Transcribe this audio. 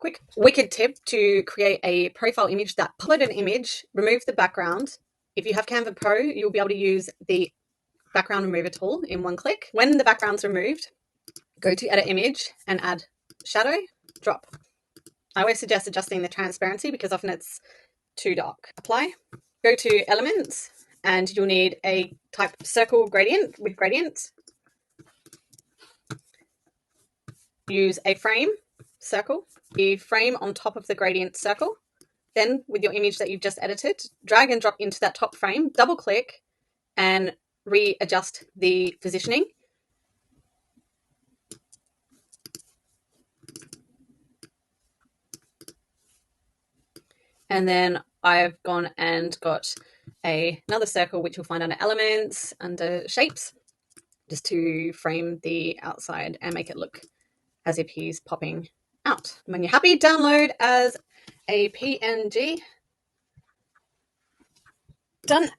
Quick wicked tip to create a profile image that upload an image, remove the background. If you have Canva Pro, you'll be able to use the background remover tool in one click. When the background's removed, go to edit image and add shadow, drop. I always suggest adjusting the transparency because often it's too dark. Apply. Go to elements and you'll need a type circle gradient with gradient. Use a frame circle, the frame on top of the gradient circle. Then with your image that you've just edited, drag and drop into that top frame, double click and readjust the positioning. And then I've gone and got another circle, which you'll find under elements, under shapes, just to frame the outside and make it look as if he's popping out. When you're happy, download as a PNG. Done.